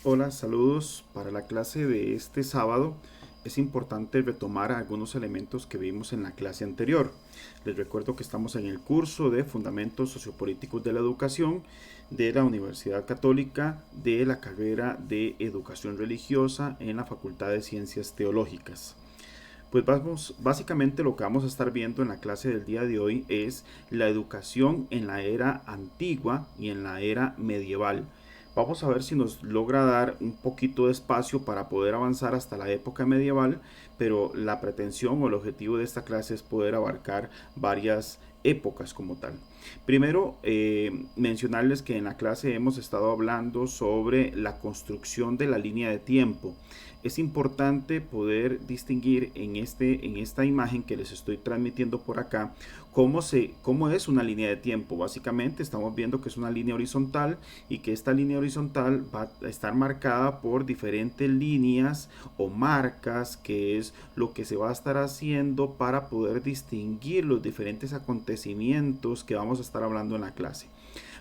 Hola, saludos. Para la clase de este sábado es importante retomar algunos elementos que vimos en la clase anterior. Les recuerdo que estamos en el curso de Fundamentos Sociopolíticos de la Educación de la Universidad Católica de la carrera de Educación Religiosa en la Facultad de Ciencias Teológicas. Pues básicamente lo que vamos a estar viendo en la clase del día de hoy es la educación en la era antigua y en la era medieval. Vamos a ver si nos logra dar un poquito de espacio para poder avanzar hasta la época medieval, pero la pretensión o el objetivo de esta clase es poder abarcar varias épocas como tal. Primero, mencionarles que en la clase hemos estado hablando sobre la construcción de la línea de tiempo. Es importante poder distinguir en esta imagen que les estoy transmitiendo por acá cómo es una línea de tiempo. Básicamente estamos viendo que es una línea horizontal y que esta línea horizontal va a estar marcada por diferentes líneas o marcas, que es lo que se va a estar haciendo para poder distinguir los diferentes acontecimientos que vamos a estar hablando en la clase.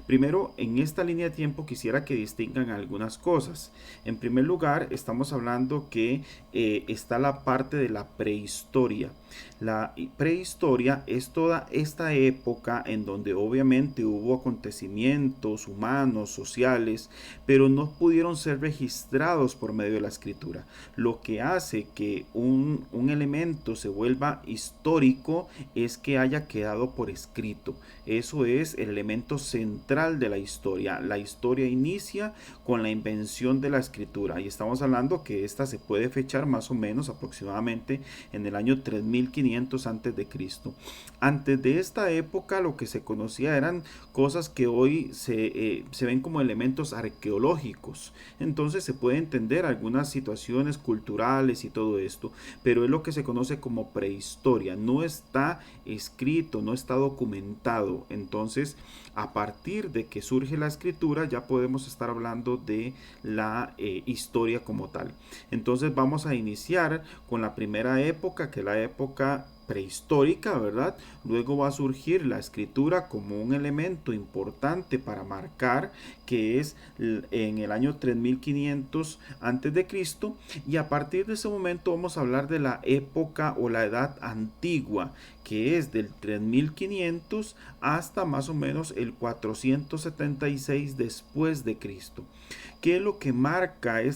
Primero, en esta línea de tiempo quisiera que distingan algunas cosas. En primer lugar, estamos hablando que está la parte de la prehistoria. La prehistoria es toda esta época en donde obviamente hubo acontecimientos humanos, sociales, pero no pudieron ser registrados por medio de la escritura. Lo que hace que un elemento se vuelva histórico es que haya quedado por escrito. Eso es el elemento central de la historia. La historia inicia con la invención de la escritura y estamos hablando que esta se puede fechar más o menos aproximadamente en el año 3500 antes de Cristo. Antes de esta época lo que se conocía eran cosas que hoy se ven como elementos arqueológicos. Entonces se puede entender algunas situaciones culturales y todo esto, pero es lo que se conoce como prehistoria. No está escrito, no está documentado. Entonces, a partir de que surge la escritura, ya podemos estar hablando de la historia como tal. Entonces, vamos a iniciar con la primera época, que es la época prehistórica, ¿verdad? Luego va a surgir la escritura como un elemento importante para marcar que es en el año 3500 antes de Cristo, y a partir de ese momento vamos a hablar de la época o la edad antigua, que es del 3500 hasta más o menos el 476 después de Cristo. ¿Qué es lo que marca el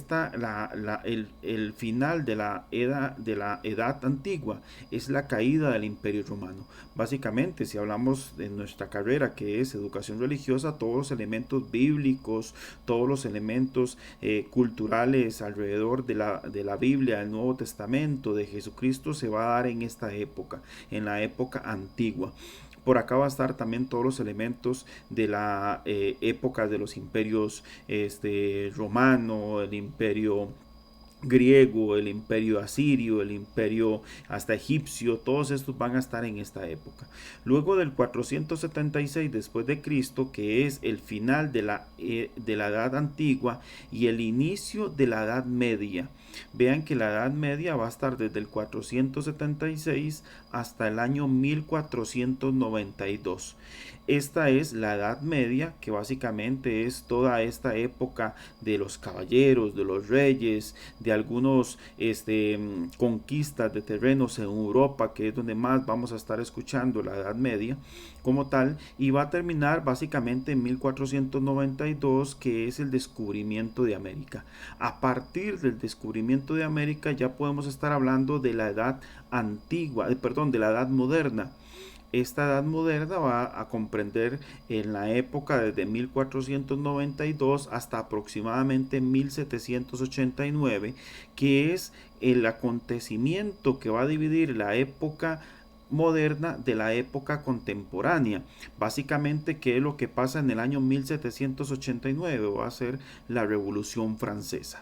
final de la edad antigua? Es la caída del Imperio Romano. Básicamente, si hablamos de nuestra carrera, que es educación religiosa, todos los elementos bíblicos, todos los elementos culturales alrededor de la Biblia, del Nuevo Testamento, de Jesucristo, se va a dar en esta época, en la época antigua. Por acá va a estar también todos los elementos de la época de los imperios romano, el imperio griego, el imperio asirio, el imperio hasta egipcio, todos estos van a estar en esta época. Luego del 476 después de Cristo, que es el final de la edad antigua y el inicio de la edad media. Vean que la edad media va a estar desde el 476 hasta el año 1492. Esta es la Edad Media, que básicamente es toda esta época de los caballeros, de los reyes, de algunos conquistas de terrenos en Europa, que es donde más vamos a estar escuchando la Edad Media como tal, y va a terminar básicamente en 1492, que es el descubrimiento de América. A partir del descubrimiento de América ya podemos estar hablando de la edad antigua, perdón, de la edad moderna. Esta edad moderna va a comprender en la época desde 1492 hasta aproximadamente 1789, que es el acontecimiento que va a dividir la época moderna de la época contemporánea. Básicamente, ¿qué es lo que pasa en el año 1789? Va a ser la Revolución Francesa.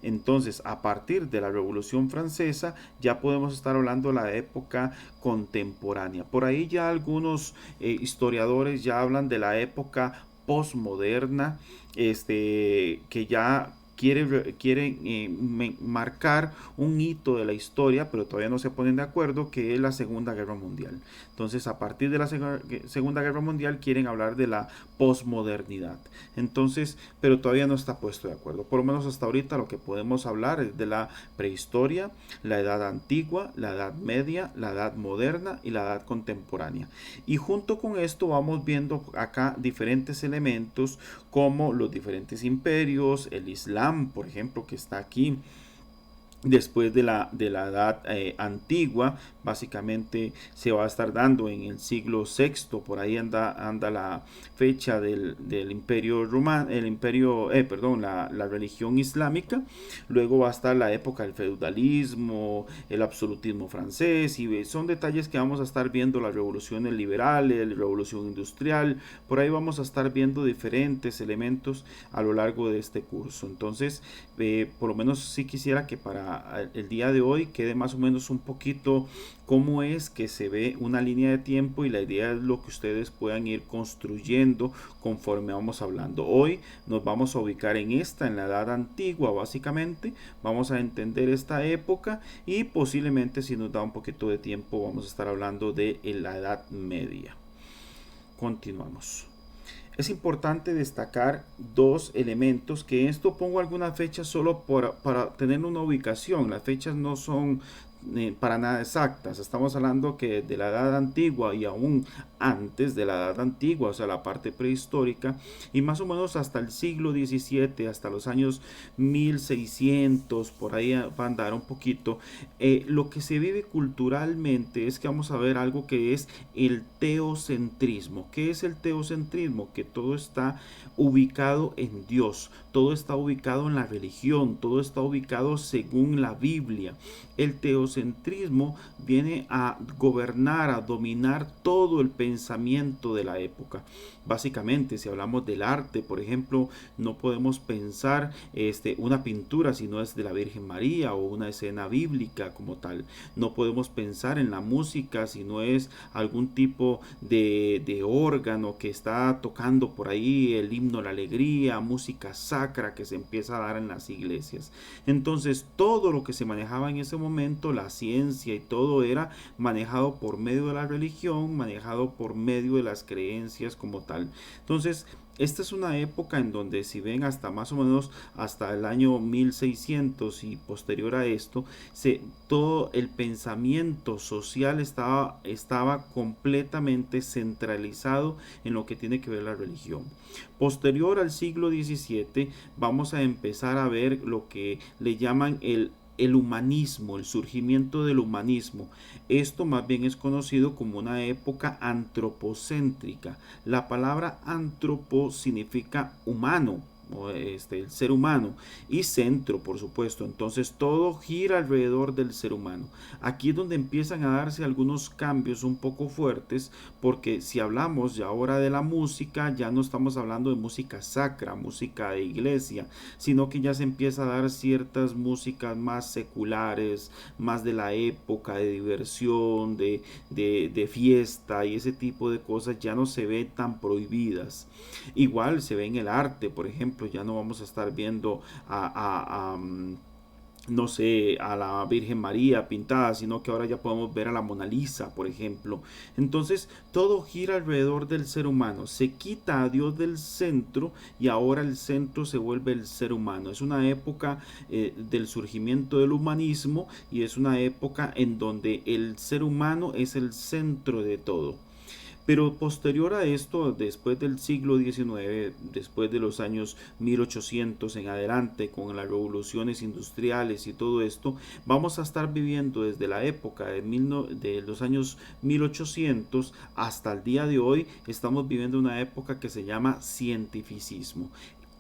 Entonces, a partir de la Revolución Francesa, ya podemos estar hablando de la época contemporánea. Por ahí ya algunos historiadores ya hablan de la época postmoderna, que ya quieren marcar un hito de la historia, pero todavía no se ponen de acuerdo, que es la Segunda Guerra Mundial. Entonces, a partir de la Segunda Guerra Mundial quieren hablar de la posmodernidad. Entonces, pero todavía no está puesto de acuerdo. Por lo menos hasta ahorita lo que podemos hablar es de la prehistoria, la edad antigua, la edad media, la edad moderna y la edad contemporánea. Y junto con esto vamos viendo acá diferentes elementos como los diferentes imperios, el Islam, por ejemplo, que está aquí después de la edad antigua. Básicamente se va a estar dando en el siglo sexto, por ahí anda la fecha del imperio romano, la religión islámica. Luego va a estar la época del feudalismo, el absolutismo francés, y son detalles que vamos a estar viendo, las revoluciones liberales, la revolución industrial. Por ahí vamos a estar viendo diferentes elementos a lo largo de este curso. Entonces, por lo menos sí quisiera que para el día de hoy quede más o menos un poquito cómo es que se ve una línea de tiempo, y la idea es lo que ustedes puedan ir construyendo conforme vamos hablando. Hoy nos vamos a ubicar en la edad antigua. Básicamente vamos a entender esta época, y posiblemente, si nos da un poquito de tiempo, vamos a estar hablando de la edad media. Continuamos. Es importante destacar dos elementos, que esto pongo algunas fechas solo para tener una ubicación. Las fechas no son para nada exactas. Estamos hablando que de la edad antigua y aún antes de la edad antigua, o sea, la parte prehistórica, y más o menos hasta el siglo XVII, hasta los años 1600, por ahí va a andar un poquito. Lo que se vive culturalmente es que vamos a ver algo que es el teocentrismo. ¿Qué es el teocentrismo? Que todo está ubicado en Dios, todo está ubicado en la religión, todo está ubicado según la Biblia. El teocentrismo viene a gobernar, a dominar todo el pensamiento de la época. Básicamente, si hablamos del arte, por ejemplo, no podemos pensar una pintura si no es de la Virgen María, o una escena bíblica como tal. No podemos pensar en la música si no es algún tipo de órgano que está tocando por ahí el himno a la alegría, música sacra que se empieza a dar en las iglesias. Entonces, todo lo que se manejaba en ese momento, la ciencia y todo, era manejado por medio de la religión, manejado por medio de las creencias como tal. Entonces, esta es una época en donde, si ven, hasta más o menos hasta el año 1600 y posterior a esto, todo el pensamiento social estaba completamente centralizado en lo que tiene que ver la religión. Posterior al siglo XVII vamos a empezar a ver lo que le llaman el humanismo, el surgimiento del humanismo. Esto más bien es conocido como una época antropocéntrica. La palabra antropo significa humano, el ser humano, y centro, por supuesto. Entonces todo gira alrededor del ser humano. Aquí es donde empiezan a darse algunos cambios un poco fuertes, porque si hablamos ya ahora de la música, ya no estamos hablando de música sacra, música de iglesia, sino que ya se empieza a dar ciertas músicas más seculares, más de la época, de diversión, de fiesta, y ese tipo de cosas ya no se ve tan prohibidas. Igual se ve en el arte, por ejemplo, ya no vamos a estar viendo no sé, a la Virgen María pintada, sino que ahora ya podemos ver a la Mona Lisa, por ejemplo. Entonces todo gira alrededor del ser humano, se quita a Dios del centro, y ahora el centro se vuelve el ser humano. Es una época del surgimiento del humanismo, y es una época en donde el ser humano es el centro de todo. Pero posterior a esto, después del siglo XIX, después de los años 1800 en adelante, con las revoluciones industriales y todo esto, vamos a estar viviendo desde la época de los años 1800 hasta el día de hoy. Estamos viviendo una época que se llama cientificismo.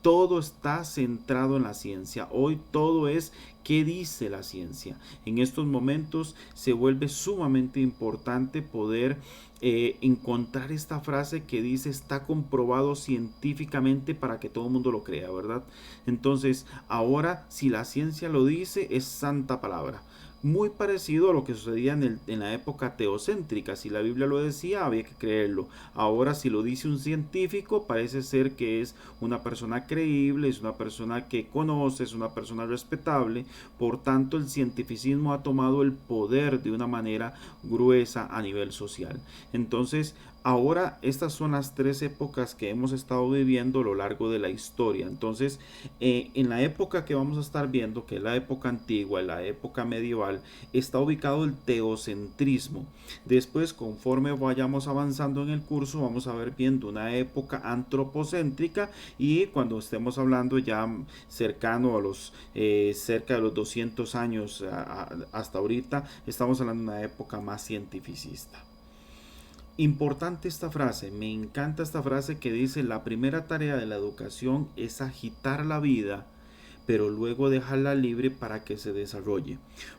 Todo está centrado en la ciencia. Hoy todo es qué dice la ciencia. En estos momentos se vuelve sumamente importante poder encontrar esta frase que dice está comprobado científicamente, para que todo el mundo lo crea, ¿verdad? Entonces ahora, si la ciencia lo dice, es santa palabra. muy parecido a lo que sucedía en la época teocéntrica. Si la Biblia lo decía, había que creerlo. Ahora, si lo dice un científico, parece ser que es una persona creíble, es una persona que conoce, es una persona respetable. Por tanto, el cientificismo ha tomado el poder de una manera gruesa a nivel social. Entonces, ahora estas son las tres épocas que hemos estado viviendo a lo largo de la historia. Entonces, en la época que vamos a estar viendo, que es la época antigua, la época medieval, está ubicado el teocentrismo. Después, conforme vayamos avanzando en el curso, vamos a ver viendo una época antropocéntrica, y cuando estemos hablando ya cercano a los cerca de los 200 años hasta ahorita, estamos hablando de una época más cientificista. Importante esta frase, me encanta esta frase que dice: la primera tarea de la educación es agitar la vida, pero luego dejarla libre para que se desarrolle.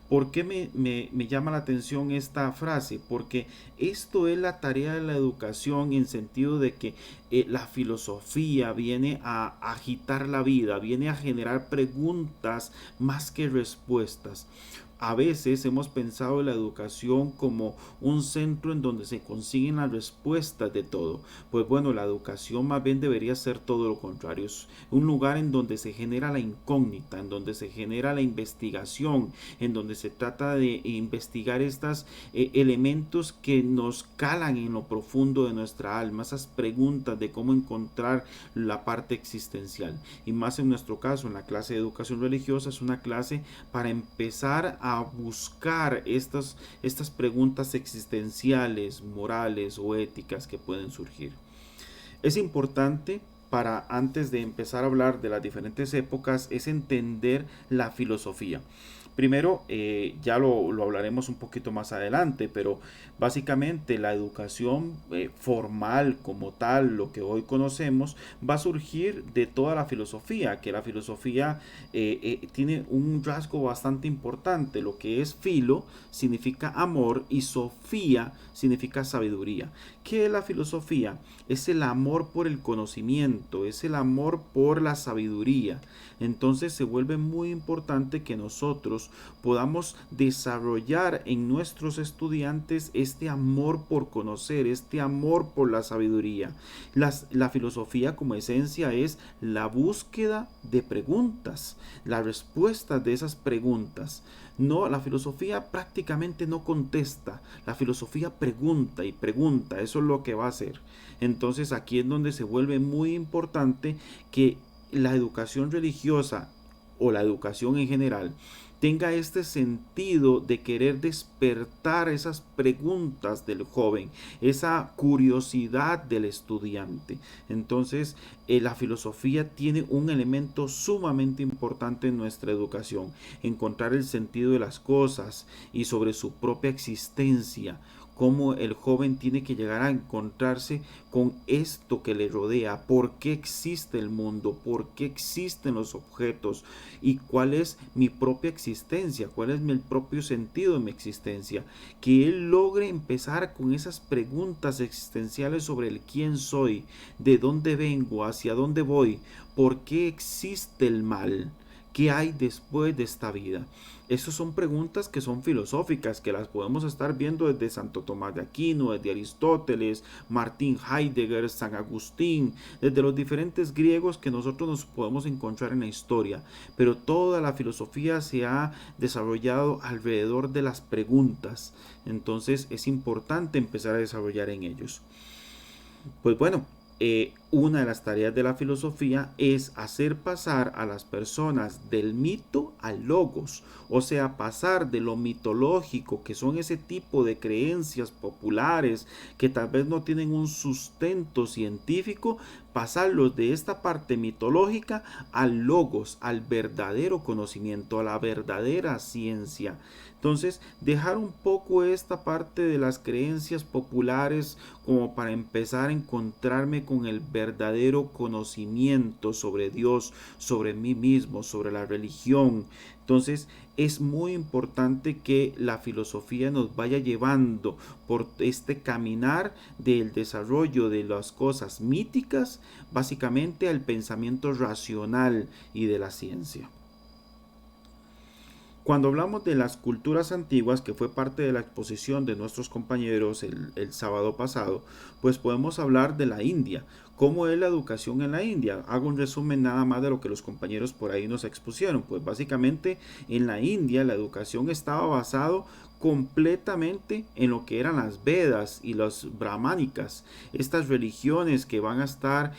¿Por qué me llama la atención esta frase? Porque esto es la tarea de la educación, en sentido de que la filosofía viene a agitar la vida, viene a generar preguntas más que respuestas. A veces hemos pensado en la educación como un centro en donde se consiguen las respuestas de todo. Pues bueno, la educación más bien debería ser todo lo contrario. Es un lugar en donde se genera la incógnita, en donde se genera la investigación, en donde se trata de investigar estos elementos que nos calan en lo profundo de nuestra alma, esas preguntas de cómo encontrar la parte existencial. Y más en nuestro caso, en la clase de educación religiosa, es una clase para empezar a buscar estas preguntas existenciales, morales o éticas que pueden surgir. Es importante, para antes de empezar a hablar de las diferentes épocas, es entender la filosofía. Primero, ya lo hablaremos un poquito más adelante, pero básicamente la educación formal como tal, lo que hoy conocemos, va a surgir de toda la filosofía, que la filosofía tiene un rasgo bastante importante. Lo que es filo significa amor y sofía significa sabiduría. ¿Qué es la filosofía? Es el amor por el conocimiento, es el amor por la sabiduría. Entonces se vuelve muy importante que nosotros podamos desarrollar en nuestros estudiantes este amor por conocer, este amor por la sabiduría. La filosofía como esencia es la búsqueda de preguntas, la respuesta de esas preguntas. No, la filosofía prácticamente no contesta, la filosofía pregunta y pregunta, eso es lo que va a hacer. Entonces aquí es donde se vuelve muy importante que la educación religiosa o la educación en general tenga este sentido de querer despertar esas preguntas del joven, esa curiosidad del estudiante. Entonces, la filosofía tiene un elemento sumamente importante en nuestra educación: encontrar el sentido de las cosas y sobre su propia existencia, cómo el joven tiene que llegar a encontrarse con esto que le rodea, por qué existe el mundo, por qué existen los objetos y cuál es mi propia existencia, cuál es el propio sentido de mi existencia. Que él logre empezar con esas preguntas existenciales sobre el quién soy, de dónde vengo, hacia dónde voy, por qué existe el mal, qué hay después de esta vida. Esas son preguntas que son filosóficas, que las podemos estar viendo desde Santo Tomás de Aquino, desde Aristóteles, Martín Heidegger, San Agustín, desde los diferentes griegos que nosotros nos podemos encontrar en la historia. Pero toda la filosofía se ha desarrollado alrededor de las preguntas. Entonces es importante empezar a desarrollar en ellos. Pues bueno, una de las tareas de la filosofía es hacer pasar a las personas del mito al logos, o sea, pasar de lo mitológico, que son ese tipo de creencias populares que tal vez no tienen un sustento científico, pasarlos de esta parte mitológica al logos, al verdadero conocimiento, a la verdadera ciencia. Entonces, dejar un poco esta parte de las creencias populares como para empezar a encontrarme con el verdadero conocimiento sobre Dios, sobre mí mismo, sobre la religión. Entonces, es muy importante que la filosofía nos vaya llevando por este caminar del desarrollo de las cosas míticas, básicamente al pensamiento racional y de la ciencia. Cuando hablamos de las culturas antiguas, que fue parte de la exposición de nuestros compañeros el sábado pasado, pues podemos hablar de la India. ¿Cómo es la educación en la India? Hago un resumen nada más de lo que los compañeros por ahí nos expusieron. Pues básicamente en la India la educación estaba basado completamente en lo que eran las Vedas y las brahmánicas, estas religiones que van a estar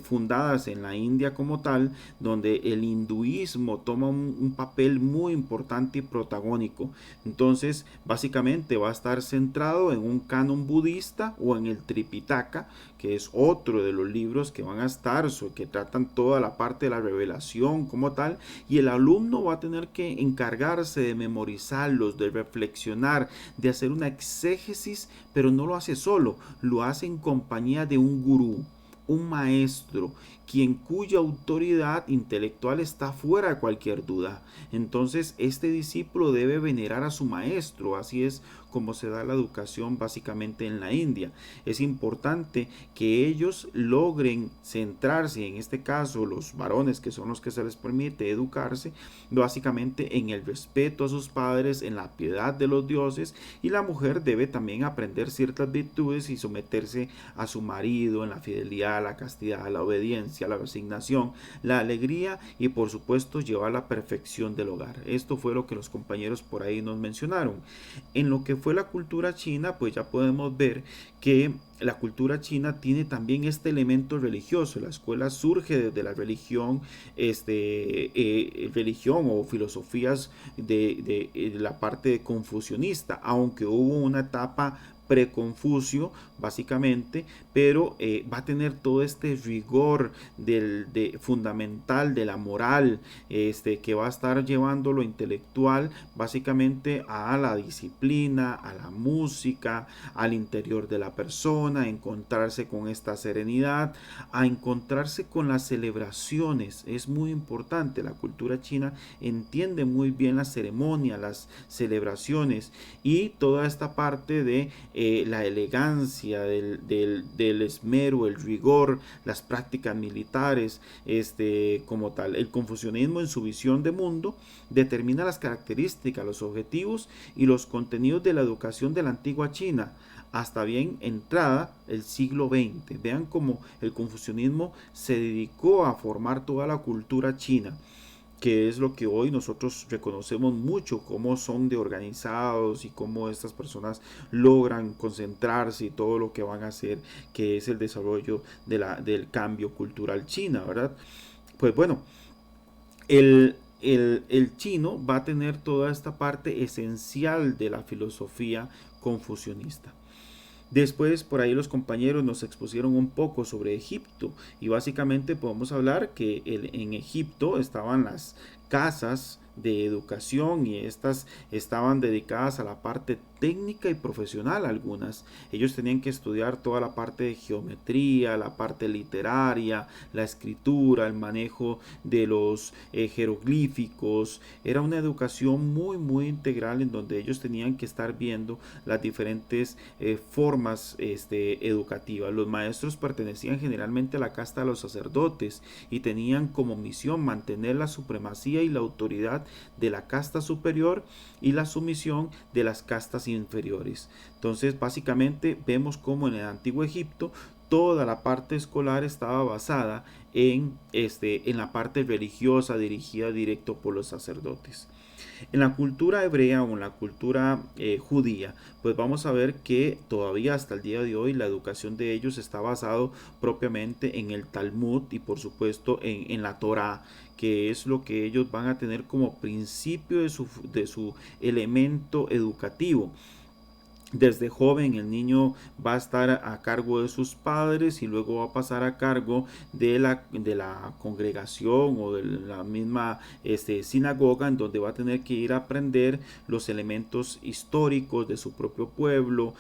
fundadas en la India como tal, donde el hinduismo toma un papel muy importante y protagónico. Entonces básicamente va a estar centrado en un canon budista o en el Tripitaka, que es otro de los libros que van a estar, que tratan toda la parte de la revelación como tal, y el alumno va a tener que encargarse de memorizarlos, de reflexionar, de hacer una exégesis, pero no lo hace solo, lo hace en compañía de un gurú, un maestro, quien cuya autoridad intelectual está fuera de cualquier duda. Entonces este discípulo debe venerar a su maestro. Así es como se da la educación básicamente en la India. Es importante que ellos logren centrarse, en este caso los varones, que son los que se les permite educarse, básicamente en el respeto a sus padres, en la piedad de los dioses, y la mujer debe también aprender ciertas virtudes y someterse a su marido en la fidelidad, la castidad, la obediencia, la resignación, la alegría y por supuesto llevar la perfección del hogar. Esto fue lo que los compañeros por ahí nos mencionaron. En lo que fue la cultura china, pues ya podemos ver que la cultura china tiene también este elemento religioso. La escuela surge desde la religión, religión o filosofías de la parte confucionista, aunque hubo una etapa preconfucio básicamente, pero va a tener todo este rigor fundamental de la moral, que va a estar llevando lo intelectual básicamente a la disciplina, a la música, al interior de la persona, a encontrarse con esta serenidad, a encontrarse con las celebraciones. Es muy importante, la cultura china entiende muy bien la ceremonia, las celebraciones y toda esta parte de la elegancia, del esmero, el rigor, las prácticas militares, como tal. El confucianismo en su visión de mundo determina las características, los objetivos y los contenidos de la educación de la antigua China hasta bien entrada el siglo XX. Vean cómo el confucianismo se dedicó a formar toda la cultura china, que es lo que hoy nosotros reconocemos mucho, cómo son de organizados y cómo estas personas logran concentrarse y todo lo que van a hacer, que es el desarrollo del cambio cultural china, ¿verdad? Pues bueno, el chino va a tener toda esta parte esencial de la filosofía confucionista. Después por ahí los compañeros nos expusieron un poco sobre Egipto y básicamente podemos hablar que en Egipto estaban las casas de educación y estas estaban dedicadas a la parte técnica y profesional. Algunas ellos tenían que estudiar toda la parte de geometría, la parte literaria, la escritura, el manejo de los jeroglíficos. Era una educación muy integral en donde ellos tenían que estar viendo las diferentes formas educativas. Los maestros pertenecían generalmente a la casta de los sacerdotes y tenían como misión mantener la supremacía y la autoridad de la casta superior y la sumisión de las castas inferiores. Entonces básicamente vemos como en el antiguo Egipto toda la parte escolar estaba basada en la parte religiosa dirigida directo por los sacerdotes. En la cultura hebrea o en la cultura judía, pues vamos a ver que todavía hasta el día de hoy la educación de ellos está basado propiamente en el Talmud y por supuesto en la Torá, que es lo que ellos van a tener como principio de su elemento educativo. Desde joven el niño va a estar a cargo de sus padres y luego va a pasar a cargo de la congregación o de la misma sinagoga, en donde va a tener que ir a aprender los elementos históricos de su propio pueblo,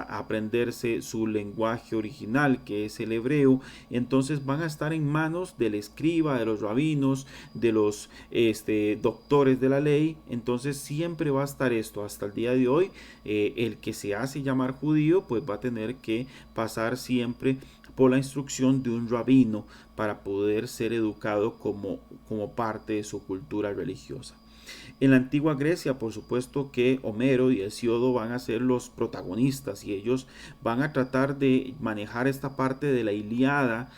aprenderse su lenguaje original, que es el hebreo. Entonces van a estar en manos del escriba, de los rabinos, de los doctores de la ley. Entonces siempre va a estar esto hasta el día de hoy. El que se hace llamar judío pues va a tener que pasar siempre por la instrucción de un rabino para poder ser educado como parte de su cultura religiosa. En la antigua Grecia, por supuesto que Homero y Hesíodo van a ser los protagonistas y ellos van a tratar de manejar esta parte de la Ilíada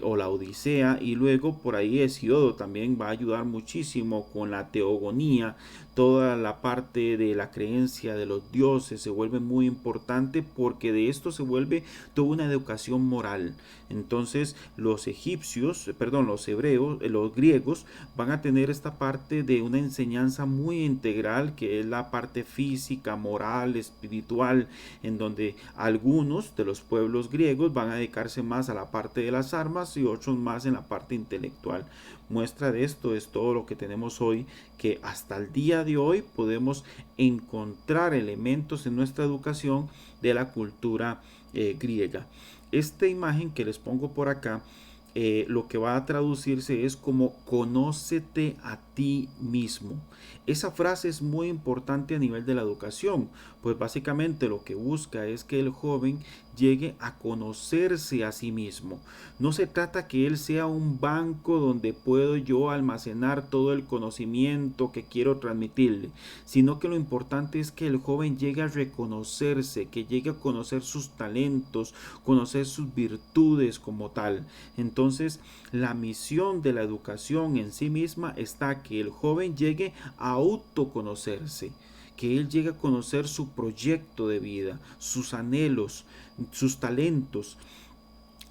o la Odisea, y luego por ahí Hesíodo también va a ayudar muchísimo con la teogonía. Toda la parte de la creencia de los dioses se vuelve muy importante, porque de esto se vuelve toda una educación moral. Entonces los hebreos, los griegos van a tener esta parte de una enseñanza muy integral, que es la parte física, moral, espiritual, en donde algunos de los pueblos griegos van a dedicarse más a la parte de las armas y otros más en la parte intelectual. Muestra de esto es todo lo que tenemos hoy, que hasta el día de hoy podemos encontrar elementos en nuestra educación de la cultura griega. Esta imagen que les pongo por acá, lo que va a traducirse es como conócete a ti mismo. Esa frase es muy importante a nivel de la educación, pues básicamente lo que busca es que el joven llegue a conocerse a sí mismo. No se trata que él sea un banco donde puedo yo almacenar todo el conocimiento que quiero transmitirle, sino que lo importante es que el joven llegue a reconocerse, que llegue a conocer sus talentos, conocer sus virtudes como tal. Entonces, la misión de la educación en sí misma está que el joven llegue a autoconocerse, que él llegue a conocer su proyecto de vida, sus anhelos, sus talentos.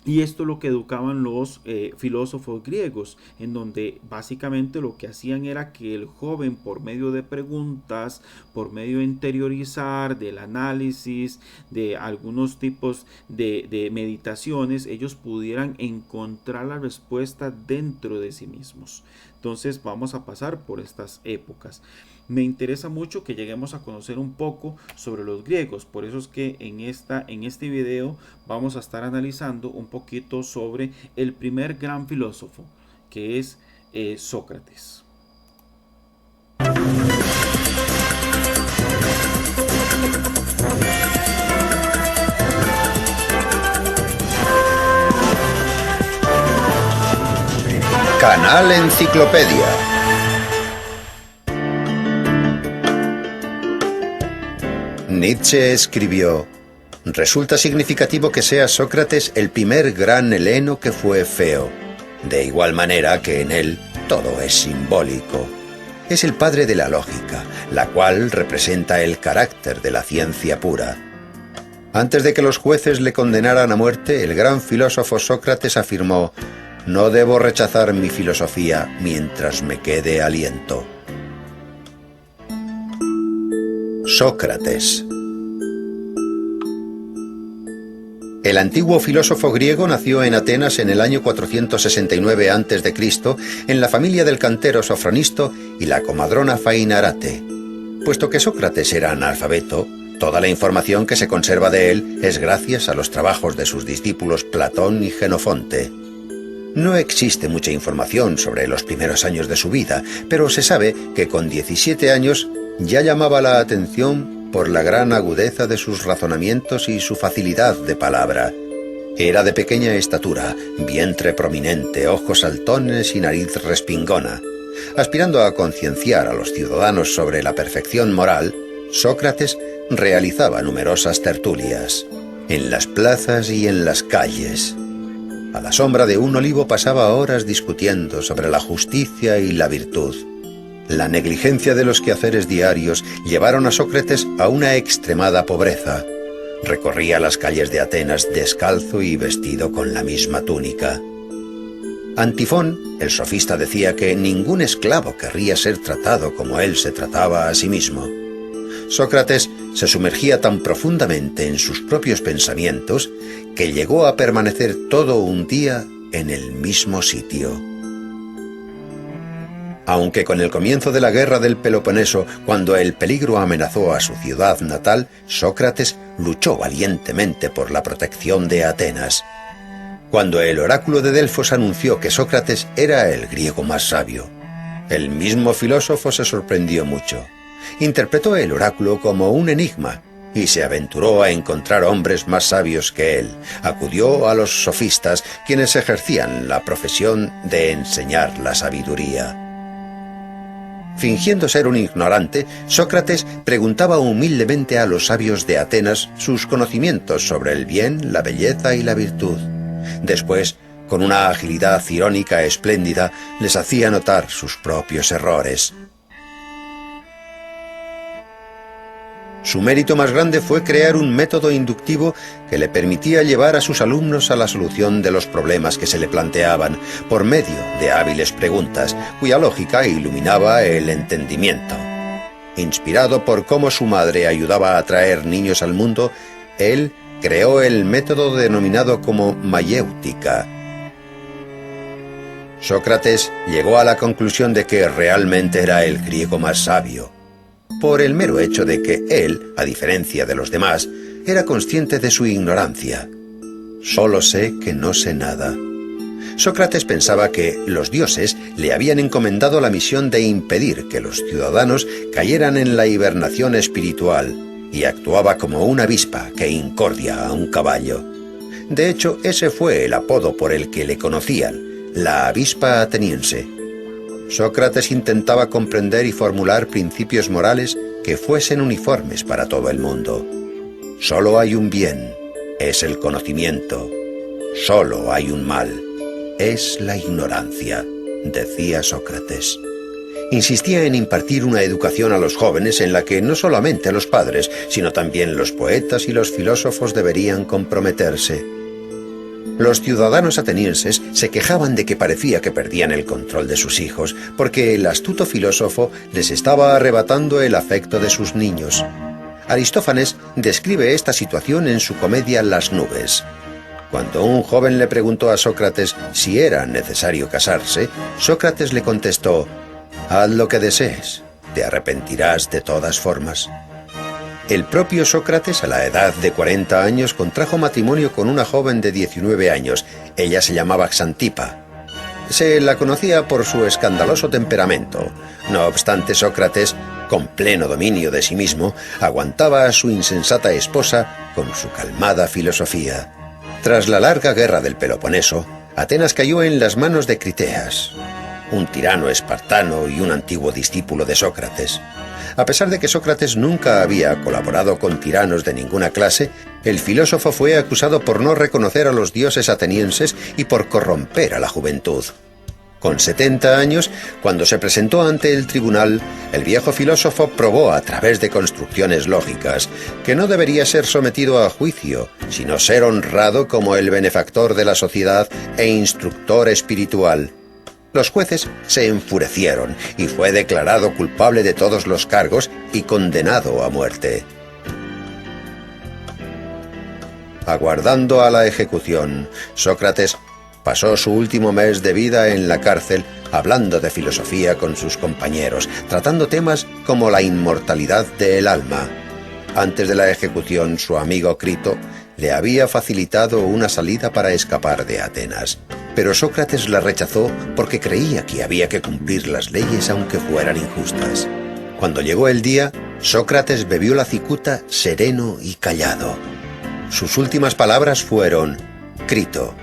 Y esto es lo que educaban los filósofos griegos, en donde básicamente lo que hacían era que el joven, por medio de preguntas, por medio de interiorizar, del análisis, de algunos tipos de meditaciones, ellos pudieran encontrar la respuesta dentro de sí mismos. Entonces vamos a pasar por estas épocas. Me interesa mucho que lleguemos a conocer un poco sobre los griegos, por eso es que en este video vamos a estar analizando un poquito sobre el primer gran filósofo, que es Sócrates. Canal Enciclopedia. Nietzsche escribió: resulta significativo que sea Sócrates el primer gran heleno que fue feo, de igual manera que en él todo es simbólico. Es el padre de la lógica, la cual representa el carácter de la ciencia pura. Antes de que los jueces le condenaran a muerte, el gran filósofo Sócrates afirmó: no debo rechazar mi filosofía mientras me quede aliento. Sócrates. El antiguo filósofo griego nació en Atenas en el año 469 a.C., en la familia del cantero Sofronisto y la comadrona Fainarate. Puesto que Sócrates era analfabeto, toda la información que se conserva de él es gracias a los trabajos de sus discípulos Platón y Jenofonte. No existe mucha información sobre los primeros años de su vida, pero se sabe que con 17 años ya llamaba la atención por la gran agudeza de sus razonamientos y su facilidad de palabra. Era de pequeña estatura, vientre prominente, ojos saltones y nariz respingona. Aspirando a concienciar a los ciudadanos sobre la perfección moral, Sócrates realizaba numerosas tertulias, en las plazas y en las calles. A la sombra de un olivo pasaba horas discutiendo sobre la justicia y la virtud. La negligencia de los quehaceres diarios llevaron a Sócrates a una extremada pobreza. Recorría las calles de Atenas descalzo y vestido con la misma túnica. Antifón, el sofista, decía que ningún esclavo querría ser tratado como él se trataba a sí mismo. Sócrates se sumergía tan profundamente en sus propios pensamientos que llegó a permanecer todo un día en el mismo sitio. Aunque con el comienzo de la guerra del Peloponeso, cuando el peligro amenazó a su ciudad natal, Sócrates luchó valientemente por la protección de Atenas. Cuando el oráculo de Delfos anunció que Sócrates era el griego más sabio, el mismo filósofo se sorprendió mucho. Interpretó el oráculo como un enigma y se aventuró a encontrar hombres más sabios que él. Acudió a los sofistas, quienes ejercían la profesión de enseñar la sabiduría. Fingiendo ser un ignorante, Sócrates preguntaba humildemente a los sabios de Atenas sus conocimientos sobre el bien, la belleza y la virtud. Después, con una agilidad irónica espléndida, les hacía notar sus propios errores. Su mérito más grande fue crear un método inductivo que le permitía llevar a sus alumnos a la solución de los problemas que se le planteaban, por medio de hábiles preguntas, cuya lógica iluminaba el entendimiento. Inspirado por cómo su madre ayudaba a traer niños al mundo, él creó el método denominado como mayéutica. Sócrates llegó a la conclusión de que realmente era el griego más sabio, por el mero hecho de que él, a diferencia de los demás, era consciente de su ignorancia. Solo sé que no sé nada. Sócrates pensaba que los dioses le habían encomendado la misión de impedir que los ciudadanos cayeran en la hibernación espiritual, y actuaba como una avispa que incordia a un caballo. De hecho, ese fue el apodo por el que le conocían, la avispa ateniense. Sócrates intentaba comprender y formular principios morales que fuesen uniformes para todo el mundo. Solo hay un bien, es el conocimiento. Solo hay un mal, es la ignorancia, decía Sócrates. Insistía en impartir una educación a los jóvenes en la que no solamente los padres, sino también los poetas y los filósofos deberían comprometerse. Los ciudadanos atenienses se quejaban de que parecía que perdían el control de sus hijos, porque el astuto filósofo les estaba arrebatando el afecto de sus niños. Aristófanes describe esta situación en su comedia Las nubes. Cuando un joven le preguntó a Sócrates si era necesario casarse, Sócrates le contestó: «Haz lo que desees, te arrepentirás de todas formas». El propio Sócrates, a la edad de 40 años, contrajo matrimonio con una joven de 19 años. Ella se llamaba Xantipa. Se la conocía por su escandaloso temperamento. No obstante, Sócrates, con pleno dominio de sí mismo, aguantaba a su insensata esposa con su calmada filosofía. Tras la larga guerra del Peloponeso, Atenas cayó en las manos de Criteas, un tirano espartano y un antiguo discípulo de Sócrates. A pesar de que Sócrates nunca había colaborado con tiranos de ninguna clase, el filósofo fue acusado por no reconocer a los dioses atenienses y por corromper a la juventud. Con 70 años, cuando se presentó ante el tribunal, el viejo filósofo probó a través de construcciones lógicas que no debería ser sometido a juicio, sino ser honrado como el benefactor de la sociedad e instructor espiritual. Los jueces se enfurecieron y fue declarado culpable de todos los cargos y condenado a muerte. Aguardando a la ejecución, Sócrates pasó su último mes de vida en la cárcel hablando de filosofía con sus compañeros, tratando temas como la inmortalidad del alma. Antes de la ejecución, su amigo Crito le había facilitado una salida para escapar de Atenas. Pero Sócrates la rechazó porque creía que había que cumplir las leyes aunque fueran injustas. Cuando llegó el día, Sócrates bebió la cicuta sereno y callado. Sus últimas palabras fueron: «Crito,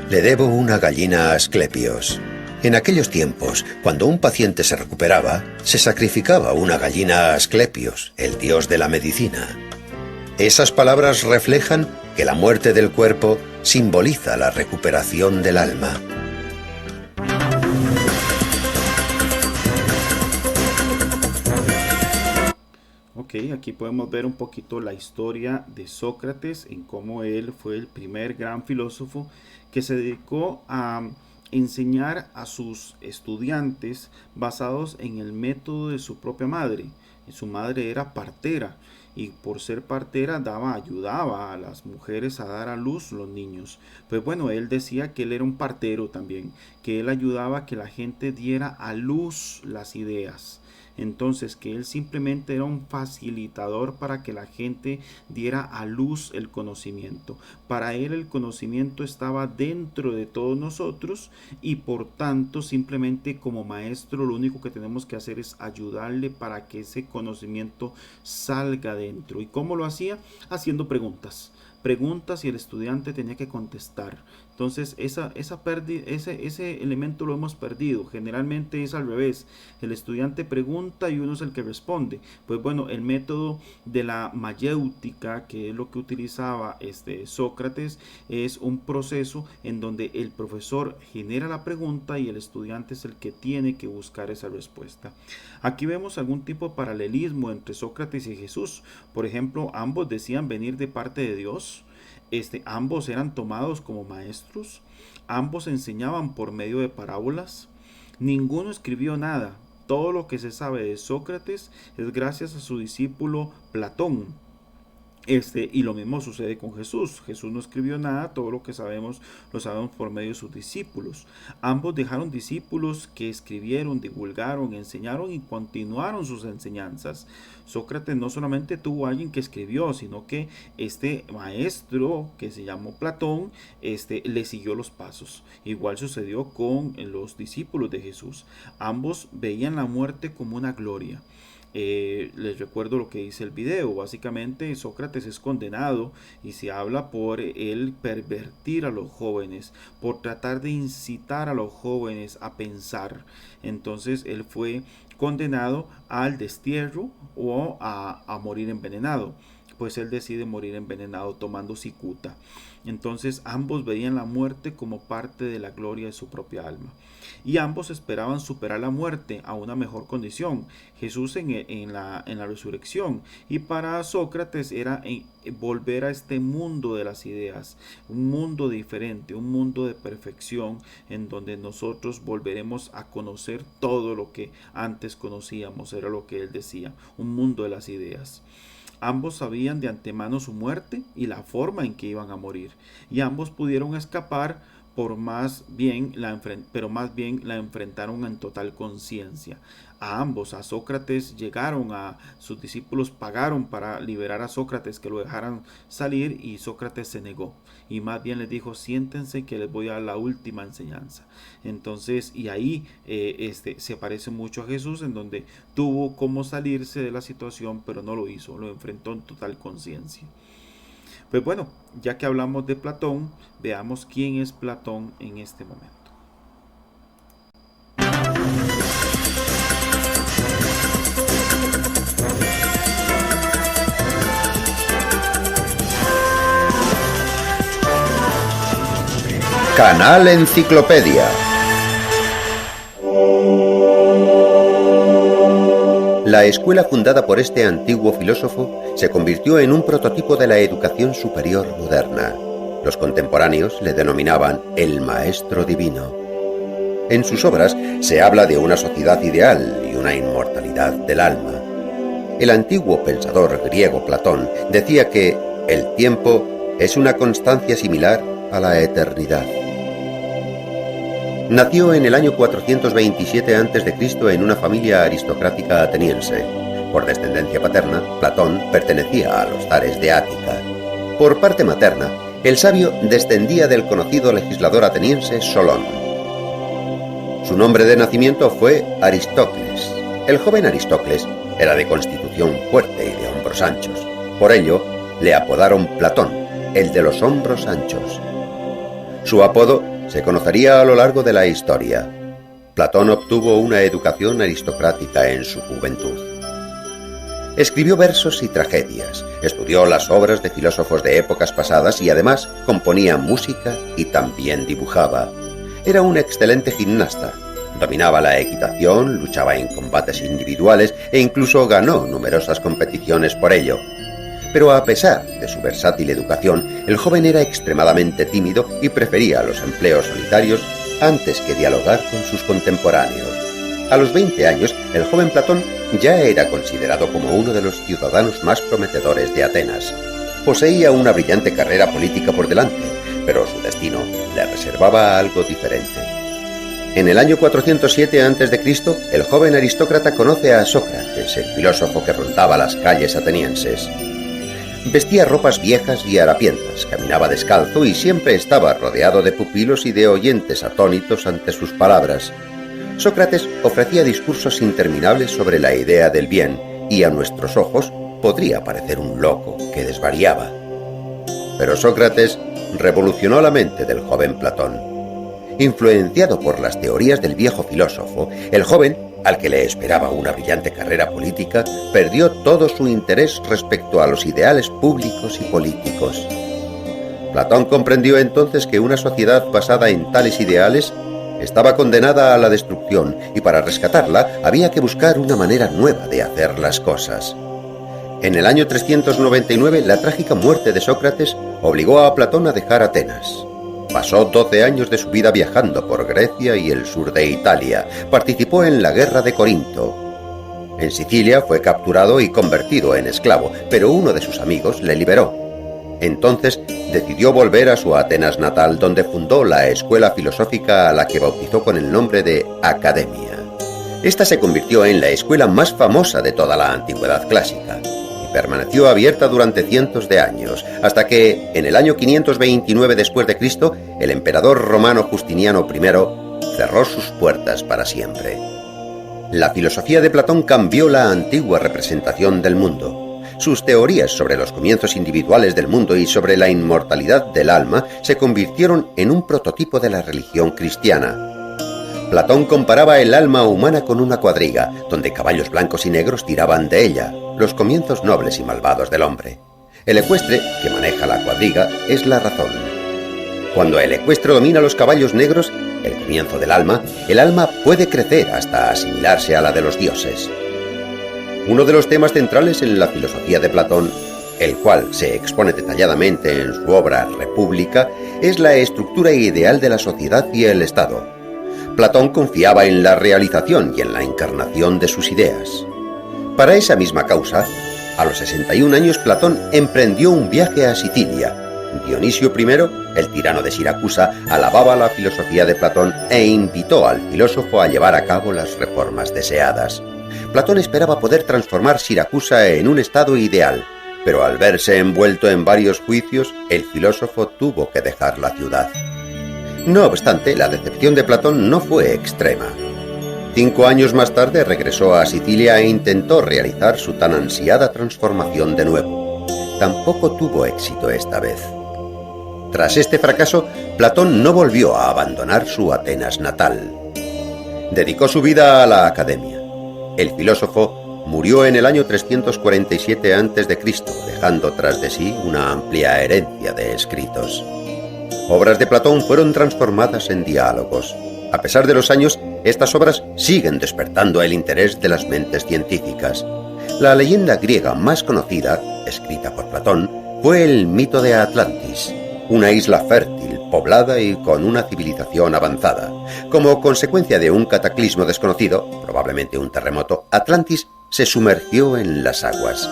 le debo una gallina a Asclepios». En aquellos tiempos, cuando un paciente se recuperaba, se sacrificaba una gallina a Asclepios, el dios de la medicina. Esas palabras reflejan que la muerte del cuerpo simboliza la recuperación del alma. Ok, aquí podemos ver un poquito la historia de Sócrates, en cómo él fue el primer gran filósofo que se dedicó a enseñar a sus estudiantes basados en el método de su propia madre. Su madre era partera y por ser partera ayudaba a las mujeres a dar a luz los niños. Pues bueno, él decía que él era un partero también, que él ayudaba a que la gente diera a luz las ideas. Entonces, que él simplemente era un facilitador para que la gente diera a luz el conocimiento. Para él el conocimiento estaba dentro de todos nosotros y por tanto simplemente como maestro lo único que tenemos que hacer es ayudarle para que ese conocimiento salga dentro. ¿Y cómo lo hacía? Haciendo preguntas. preguntas y el estudiante tenía que contestar. Entonces ese elemento lo hemos perdido. Generalmente es al revés. El estudiante pregunta y uno es el que responde. Pues bueno, el método de la mayéutica, que es lo que utilizaba Sócrates, es un proceso en donde el profesor genera la pregunta y el estudiante es el que tiene que buscar esa respuesta. Aquí vemos algún tipo de paralelismo entre Sócrates y Jesús. Por ejemplo, ambos decían venir de parte de Dios. Ambos eran tomados como maestros, ambos enseñaban por medio de parábolas, ninguno escribió nada. Todo lo que se sabe de Sócrates es gracias a su discípulo Platón. Y lo mismo sucede con Jesús. Jesús no escribió nada, todo lo que sabemos lo sabemos por medio de sus discípulos. Ambos dejaron discípulos que escribieron, divulgaron, enseñaron y continuaron sus enseñanzas. Sócrates no solamente tuvo a alguien que escribió, sino que este maestro que se llamó Platón, le siguió los pasos. Igual sucedió con los discípulos de Jesús. Ambos veían la muerte como una gloria. Les recuerdo lo que dice el video. Básicamente Sócrates es condenado y se habla por el pervertir a los jóvenes, por tratar de incitar a los jóvenes a pensar. Entonces él fue condenado al destierro o a morir envenenado. Pues él decide morir envenenado tomando cicuta. Entonces ambos veían la muerte como parte de la gloria de su propia alma. Y ambos esperaban superar la muerte a una mejor condición. Jesús en la resurrección. Y para Sócrates era volver a este mundo de las ideas. Un mundo diferente, un mundo de perfección en donde nosotros volveremos a conocer todo lo que antes conocíamos. Era lo que él decía. Un mundo de las ideas. Ambos sabían de antemano su muerte y la forma en que iban a morir, y ambos pudieron escapar pero más bien la enfrentaron en total conciencia. A ambos, a Sócrates sus discípulos pagaron para liberar a Sócrates, que lo dejaran salir, y Sócrates se negó. Y más bien les dijo, siéntense que les voy a dar la última enseñanza. Entonces, y ahí se parece mucho a Jesús, en donde tuvo cómo salirse de la situación, pero no lo hizo, lo enfrentó en total conciencia. Pues bueno, ya que hablamos de Platón, veamos quién es Platón en este momento. Canal Enciclopedia. La escuela fundada por este antiguo filósofo se convirtió en un prototipo de la educación superior moderna. Los contemporáneos le denominaban el maestro divino. En sus obras se habla de una sociedad ideal y una inmortalidad del alma. El antiguo pensador griego Platón decía que el tiempo es una constancia similar a la eternidad. Nació en el año 427 a.C. en una familia aristocrática ateniense. Por descendencia paterna, Platón pertenecía a los zares de Ática. Por parte materna, el sabio descendía del conocido legislador ateniense Solón. Su nombre de nacimiento fue Aristócles. El joven Aristócles era de constitución fuerte y de hombros anchos. Por ello, le apodaron Platón, el de los hombros anchos. Su apodo se conocería a lo largo de la historia. Platón obtuvo una educación aristocrática en su juventud. Escribió versos y tragedias, estudió las obras de filósofos de épocas pasadas y además componía música y también dibujaba. Era un excelente gimnasta, dominaba la equitación, luchaba en combates individuales e incluso ganó numerosas competiciones por ello. Pero a pesar de su versátil educación, el joven era extremadamente tímido y prefería los empleos solitarios antes que dialogar con sus contemporáneos. A los 20 años, el joven Platón ya era considerado como uno de los ciudadanos más prometedores de Atenas. Poseía una brillante carrera política por delante, pero su destino le reservaba algo diferente. En el año 407 a.C., el joven aristócrata conoce a Sócrates, el filósofo que rondaba las calles atenienses. Vestía ropas viejas y harapientas, caminaba descalzo y siempre estaba rodeado de pupilos y de oyentes atónitos ante sus palabras. Sócrates ofrecía discursos interminables sobre la idea del bien y a nuestros ojos podría parecer un loco que desvariaba. pero Sócrates revolucionó la mente del joven Platón. Influenciado por las teorías del viejo filósofo, el joven, al que le esperaba una brillante carrera política, perdió todo su interés respecto a los ideales públicos y políticos. Platón comprendió entonces que una sociedad basada en tales ideales estaba condenada a la destrucción y para rescatarla había que buscar una manera nueva de hacer las cosas. En el año 399, la trágica muerte de Sócrates obligó a Platón a dejar Atenas. Pasó 12 años de su vida viajando por Grecia y el sur de Italia. Participó en la guerra de Corinto. En Sicilia fue capturado y convertido en esclavo, pero uno de sus amigos le liberó. Entonces decidió volver a su Atenas natal, donde fundó la escuela filosófica a la que bautizó con el nombre de Academia. Esta se convirtió en la escuela más famosa de toda la antigüedad clásica y permaneció abierta durante cientos de años, hasta que, en el año 529 después de Cristo, el emperador romano Justiniano I cerró sus puertas para siempre. La filosofía de Platón cambió la antigua representación del mundo. Sus teorías sobre los comienzos individuales del mundo y sobre la inmortalidad del alma se convirtieron en un prototipo de la religión cristiana. Platón comparaba el alma humana con una cuadriga, donde caballos blancos y negros tiraban de ella, los comienzos nobles y malvados del hombre. El ecuestre, que maneja la cuadriga, es la razón. Cuando el ecuestre domina los caballos negros, el comienzo del alma, el alma puede crecer hasta asimilarse a la de los dioses. Uno de los temas centrales en la filosofía de Platón, el cual se expone detalladamente en su obra República, es la estructura ideal de la sociedad y el Estado. Platón confiaba en la realización y en la encarnación de sus ideas. Para esa misma causa, a los 61 años Platón emprendió un viaje a Sicilia. Dionisio I, el tirano de Siracusa, alababa la filosofía de Platón e invitó al filósofo a llevar a cabo las reformas deseadas. Platón esperaba poder transformar Siracusa en un estado ideal, pero al verse envuelto en varios juicios, el filósofo tuvo que dejar la ciudad. No obstante, la decepción de Platón no fue extrema. 5 años más tarde regresó a Sicilia e intentó realizar su tan ansiada transformación de nuevo. Tampoco tuvo éxito esta vez. Tras este fracaso, Platón no volvió a abandonar su Atenas natal. Dedicó su vida a la academia. El filósofo murió en el año 347 a.C., dejando tras de sí una amplia herencia de escritos. Obras de Platón fueron transformadas en diálogos. A pesar de los años, estas obras siguen despertando el interés de las mentes científicas. La leyenda griega más conocida, escrita por Platón, fue el mito de Atlantis, una isla fértil, poblada y con una civilización avanzada. Como consecuencia de un cataclismo desconocido, probablemente un terremoto, Atlantis se sumergió en las aguas.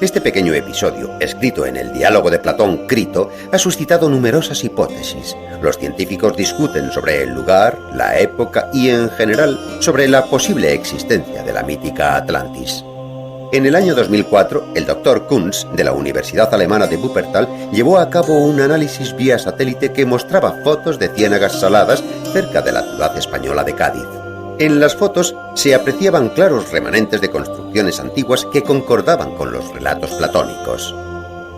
Este pequeño episodio, escrito en el diálogo de Platón Crito, ha suscitado numerosas hipótesis. Los científicos discuten sobre el lugar, la época y, en general, sobre la posible existencia de la mítica Atlantis. En el año 2004, el Dr. Kunz, de la Universidad Alemana de Wuppertal, llevó a cabo un análisis vía satélite que mostraba fotos de ciénagas saladas cerca de la ciudad española de Cádiz. En las fotos se apreciaban claros remanentes de construcciones antiguas que concordaban con los relatos platónicos.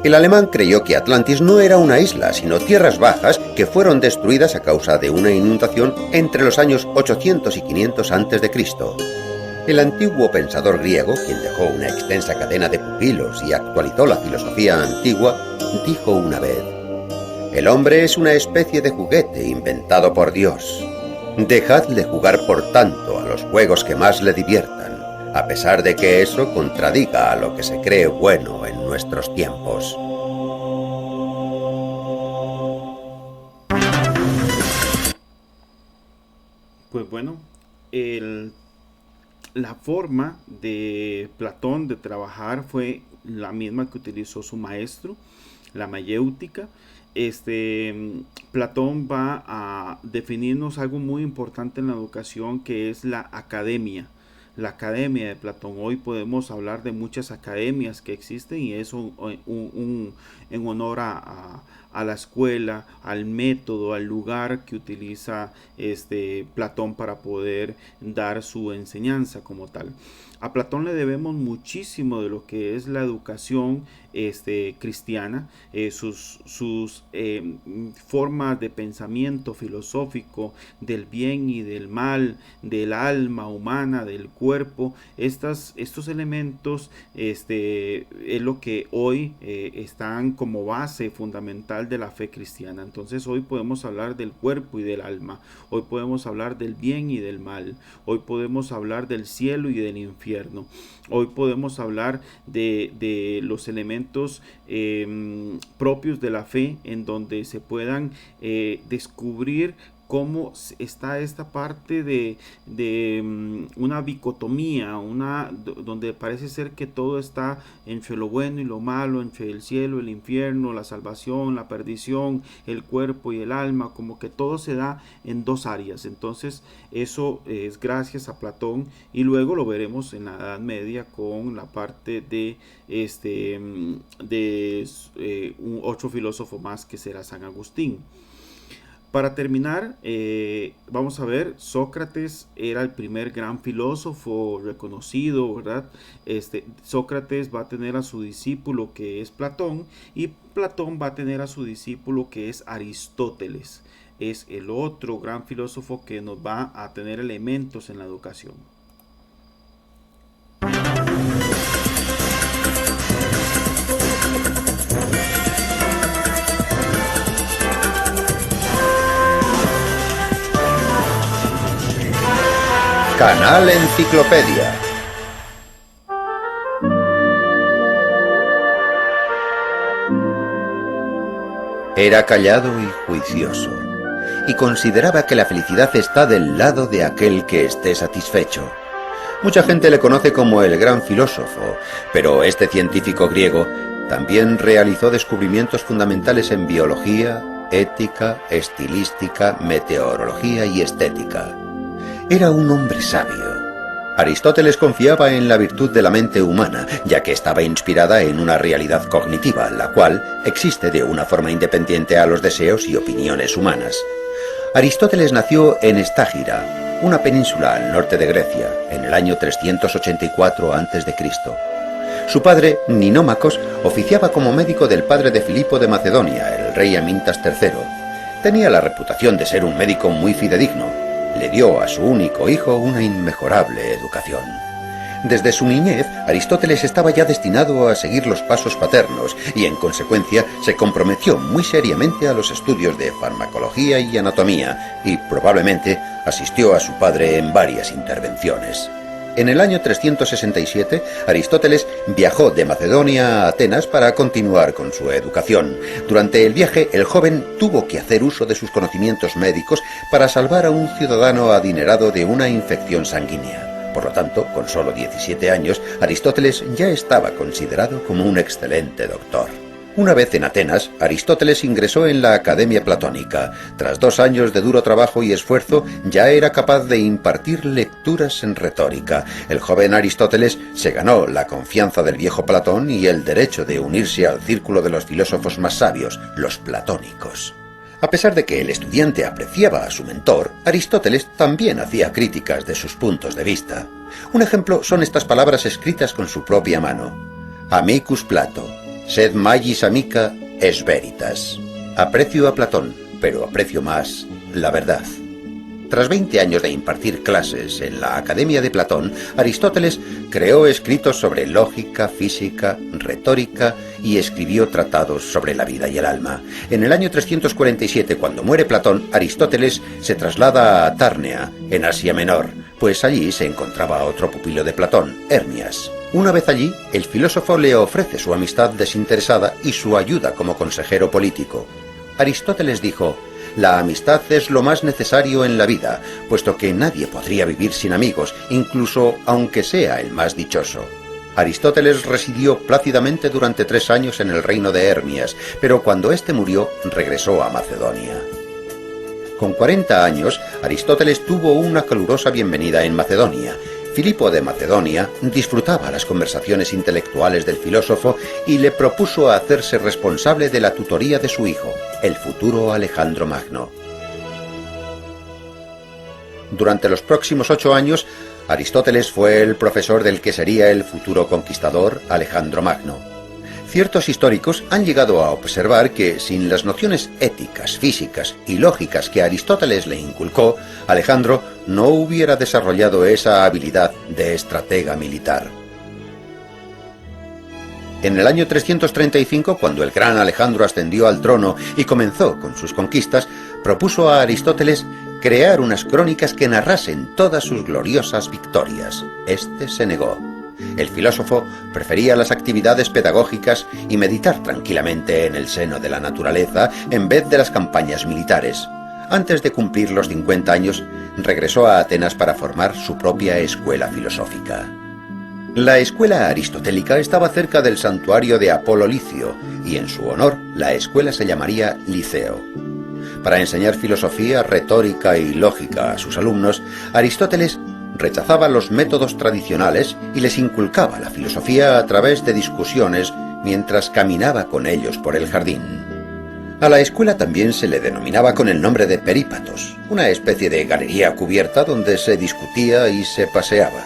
El alemán creyó que Atlantis no era una isla, sino tierras bajas que fueron destruidas a causa de una inundación entre los años 800 y 500 a.C. El antiguo pensador griego, quien dejó una extensa cadena de pupilos y actualizó la filosofía antigua, dijo una vez: «El hombre es una especie de juguete inventado por Dios. Dejadle jugar por tanto a los juegos que más le diviertan, a pesar de que eso contradiga a lo que se cree bueno en nuestros tiempos». Pues bueno, la forma de Platón de trabajar fue la misma que utilizó su maestro, la mayéutica. Platón va a definirnos algo muy importante en la educación, que es la academia de Platón. Hoy podemos hablar de muchas academias que existen y eso en honor a la escuela, al método, al lugar que utiliza Platón para poder dar su enseñanza como tal. A Platón le debemos muchísimo de lo que es la educación cristiana, sus formas de pensamiento filosófico del bien y del mal, del alma humana, del cuerpo. Estos elementos es lo que hoy están como base fundamental de la fe cristiana. Entonces hoy podemos hablar del cuerpo y del alma, hoy podemos hablar del bien y del mal, hoy podemos hablar del cielo y del infierno, hoy podemos hablar de los elementos propios de la fe, en donde se puedan descubrir cómo está esta parte de una dicotomía, donde parece ser que todo está entre lo bueno y lo malo, entre el cielo, el infierno, la salvación, la perdición, el cuerpo y el alma, como que todo se da en dos áreas. Entonces eso es gracias a Platón, y luego lo veremos en la Edad Media con la parte de otro filósofo más, que será San Agustín. Para terminar, vamos a ver, Sócrates era el primer gran filósofo reconocido, ¿verdad? Sócrates va a tener a su discípulo, que es Platón, y Platón va a tener a su discípulo, que es Aristóteles. Es el otro gran filósofo que nos va a tener elementos en la educación. Canal Enciclopedia. Era callado y juicioso, y consideraba que la felicidad está del lado de aquel que esté satisfecho. Mucha gente le conoce como el gran filósofo, pero este científico griego también realizó descubrimientos fundamentales en biología, ética, estilística, meteorología y estética. Era un hombre sabio. Aristóteles confiaba en la virtud de la mente humana, ya que estaba inspirada en una realidad cognitiva, la cual existe de una forma independiente a los deseos y opiniones humanas. Aristóteles nació en Estágira, una península al norte de Grecia, en el año 384 a.C. Su padre, Ninómacos, oficiaba como médico del padre de Filipo de Macedonia, el rey Amintas III. Tenía la reputación de ser un médico muy fidedigno. Le dio a su único hijo una inmejorable educación. Desde su niñez, Aristóteles estaba ya destinado a seguir los pasos paternos y, en consecuencia, se comprometió muy seriamente a los estudios de farmacología y anatomía, y probablemente asistió a su padre en varias intervenciones. En el año 367, Aristóteles viajó de Macedonia a Atenas para continuar con su educación. Durante el viaje, el joven tuvo que hacer uso de sus conocimientos médicos para salvar a un ciudadano adinerado de una infección sanguínea. Por lo tanto, con solo 17 años, Aristóteles ya estaba considerado como un excelente doctor. Una vez en Atenas, Aristóteles ingresó en la Academia Platónica. Tras 2 años de duro trabajo y esfuerzo, ya era capaz de impartir lecturas en retórica. El joven Aristóteles se ganó la confianza del viejo Platón y el derecho de unirse al círculo de los filósofos más sabios, los platónicos. A pesar de que el estudiante apreciaba a su mentor, Aristóteles también hacía críticas de sus puntos de vista. Un ejemplo son estas palabras escritas con su propia mano. Amicus Plato. Sed magis amica es veritas. Aprecio a Platón, pero aprecio más la verdad. Tras 20 años de impartir clases en la Academia de Platón, Aristóteles creó escritos sobre lógica, física, retórica y escribió tratados sobre la vida y el alma. En el año 347, cuando muere Platón, Aristóteles se traslada a Tárnea, en Asia Menor, pues allí se encontraba otro pupilo de Platón, Hermias. Una vez allí, el filósofo le ofrece su amistad desinteresada y su ayuda como consejero político. Aristóteles dijo: «La amistad es lo más necesario en la vida, puesto que nadie podría vivir sin amigos, incluso aunque sea el más dichoso». Aristóteles residió plácidamente durante 3 años en el reino de Hermias, pero cuando éste murió, regresó a Macedonia. Con 40 años, Aristóteles tuvo una calurosa bienvenida en Macedonia. Filipo de Macedonia disfrutaba las conversaciones intelectuales del filósofo y le propuso hacerse responsable de la tutoría de su hijo, el futuro Alejandro Magno. Durante los próximos 8 años, Aristóteles fue el profesor del que sería el futuro conquistador Alejandro Magno. Ciertos históricos han llegado a observar que, sin las nociones éticas, físicas y lógicas que Aristóteles le inculcó, Alejandro no hubiera desarrollado esa habilidad de estratega militar. En el año 335, cuando el gran Alejandro ascendió al trono y comenzó con sus conquistas, propuso a Aristóteles crear unas crónicas que narrasen todas sus gloriosas victorias. Este se negó. El filósofo prefería las actividades pedagógicas y meditar tranquilamente en el seno de la naturaleza en vez de las campañas militares. Antes de cumplir los 50 años, regresó a Atenas para formar su propia escuela filosófica. La escuela aristotélica estaba cerca del santuario de Apolo Licio, y en su honor la escuela se llamaría Liceo. Para enseñar filosofía, retórica y lógica a sus alumnos, Aristóteles rechazaba los métodos tradicionales y les inculcaba la filosofía a través de discusiones mientras caminaba con ellos por el jardín. A la escuela también se le denominaba con el nombre de perípatos, una especie de galería cubierta donde se discutía y se paseaba.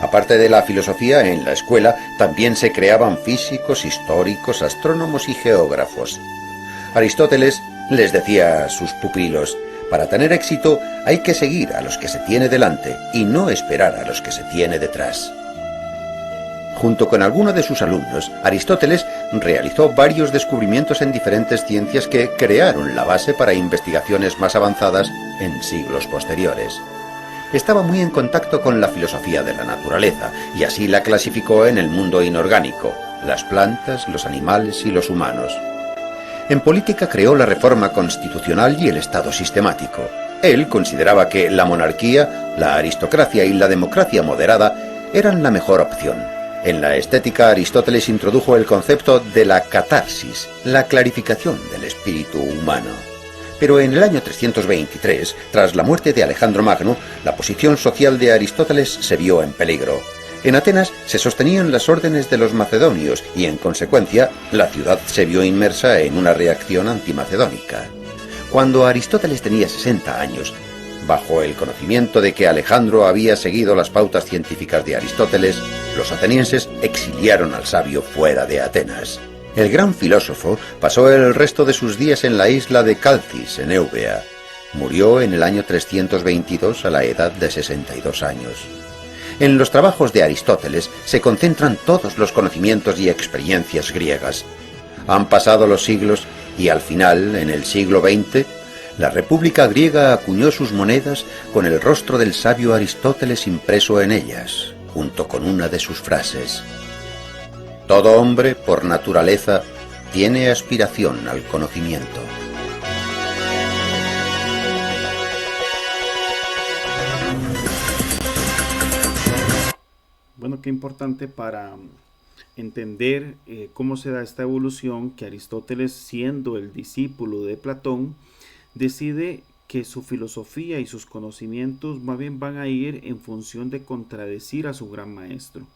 Aparte de la filosofía, en la escuela también se creaban físicos, históricos, astrónomos y geógrafos. Aristóteles les decía a sus pupilos: para tener éxito hay que seguir a los que se tiene delante y no esperar a los que se tiene detrás. Junto con alguno de sus alumnos, Aristóteles realizó varios descubrimientos en diferentes ciencias que crearon la base para investigaciones más avanzadas en siglos posteriores. Estaba muy en contacto con la filosofía de la naturaleza y así la clasificó en el mundo inorgánico, las plantas, los animales y los humanos. En política creó la reforma constitucional y el Estado sistemático. Él consideraba que la monarquía, la aristocracia y la democracia moderada eran la mejor opción. En la estética, Aristóteles introdujo el concepto de la catarsis, la clarificación del espíritu humano. Pero en el año 323, tras la muerte de Alejandro Magno, la posición social de Aristóteles se vio en peligro. En Atenas se sostenían las órdenes de los macedonios y, en consecuencia, la ciudad se vio inmersa en una reacción antimacedónica. Cuando Aristóteles tenía 60 años, bajo el conocimiento de que Alejandro había seguido las pautas científicas de Aristóteles, los atenienses exiliaron al sabio fuera de Atenas. El gran filósofo pasó el resto de sus días en la isla de Calcis, en Eubea. Murió en el año 322 a la edad de 62 años. En los trabajos de Aristóteles se concentran todos los conocimientos y experiencias griegas. Han pasado los siglos y al final, en el siglo XX, la República griega acuñó sus monedas con el rostro del sabio Aristóteles impreso en ellas, junto con una de sus frases: todo hombre, por naturaleza, tiene aspiración al conocimiento. Bueno, qué importante para entender cómo se da esta evolución, que Aristóteles, siendo el discípulo de Platón, decide que su filosofía y sus conocimientos más bien van a ir en función de contradecir a su gran maestro.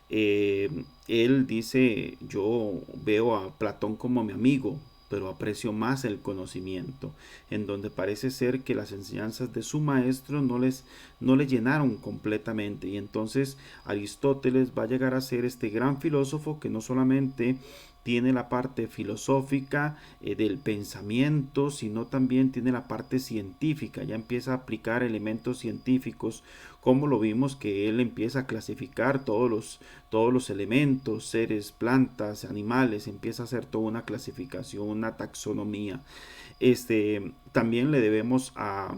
Él dice: yo veo a Platón como mi amigo, pero aprecio más el conocimiento, en donde parece ser que las enseñanzas de su maestro no le llenaron completamente, y entonces Aristóteles va a llegar a ser este gran filósofo que no solamente tiene la parte filosófica del pensamiento, sino también tiene la parte científica. Ya empieza a aplicar elementos científicos, como lo vimos que él empieza a clasificar todos los elementos, seres, plantas, animales, empieza a hacer toda una clasificación, una taxonomía. También le debemos a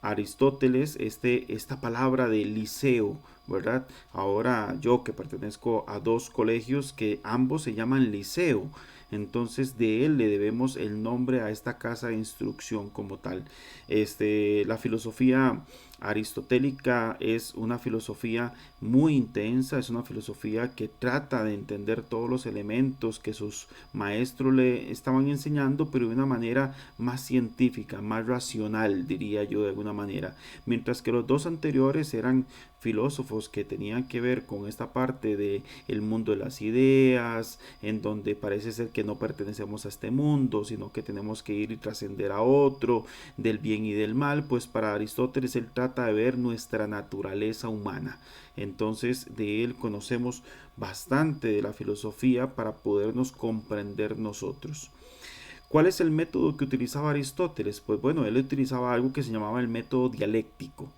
Aristóteles esta palabra de liceo, ¿verdad? Ahora yo, que pertenezco a 2 colegios que ambos se llaman liceo, entonces de él le debemos el nombre a esta casa de instrucción como tal. La filosofía aristotélica es una filosofía muy intensa, es una filosofía que trata de entender todos los elementos que sus maestros le estaban enseñando, pero de una manera más científica, más racional, diría yo de alguna manera. Mientras que los 2 anteriores eran filósofos filósofos que tenían que ver con esta parte de el mundo de las ideas, en donde parece ser que no pertenecemos a este mundo, sino que tenemos que ir y trascender a otro, del bien y del mal. Pues para Aristóteles él trata de ver nuestra naturaleza humana. Entonces de él conocemos bastante de la filosofía para podernos comprender nosotros. ¿Cuál es el método que utilizaba Aristóteles? Pues bueno, él utilizaba algo que se llamaba el método dialéctico.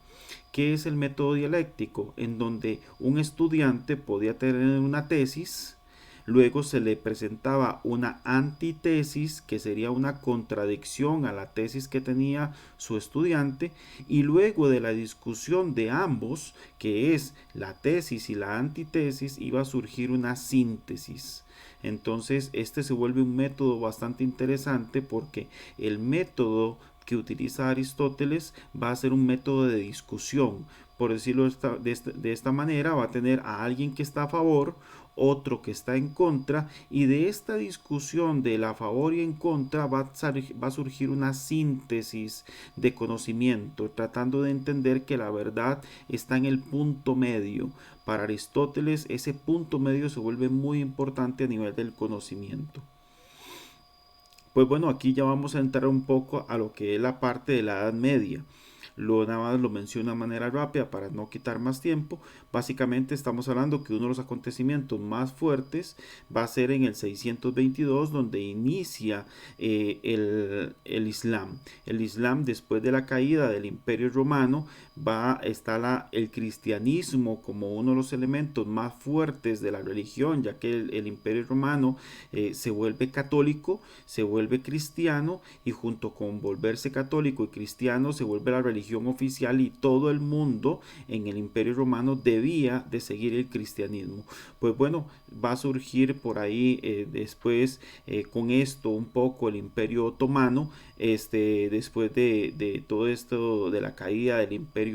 ¿Qué es el método dialéctico? En donde un estudiante podía tener una tesis, luego se le presentaba una antitesis, que sería una contradicción a la tesis que tenía su estudiante, y luego de la discusión de ambos, que es la tesis y la antitesis, iba a surgir una síntesis. Entonces este se vuelve un método bastante interesante, porque el método que utiliza Aristóteles va a ser un método de discusión. Por decirlo de esta manera, va a tener a alguien que está a favor, otro que está en contra, y de esta discusión del a favor y en contra va a surgir una síntesis de conocimiento, tratando de entender que la verdad está en el punto medio. Para Aristóteles ese punto medio se vuelve muy importante a nivel del conocimiento. Pues bueno, aquí ya vamos a entrar un poco a lo que es la parte de la Edad Media. Nada más lo menciono de manera rápida para no quitar más tiempo. Básicamente estamos hablando que uno de los acontecimientos más fuertes va a ser en el 622, donde inicia el Islam. El Islam, después de la caída del Imperio Romano, está el cristianismo como uno de los elementos más fuertes de la religión, ya que el Imperio Romano se vuelve católico, se vuelve cristiano, y junto con volverse católico y cristiano se vuelve la religión oficial, y todo el mundo en el Imperio Romano debía de seguir el cristianismo. Pues bueno, va a surgir por ahí después con esto un poco el Imperio Otomano, después de todo esto de la caída del Imperio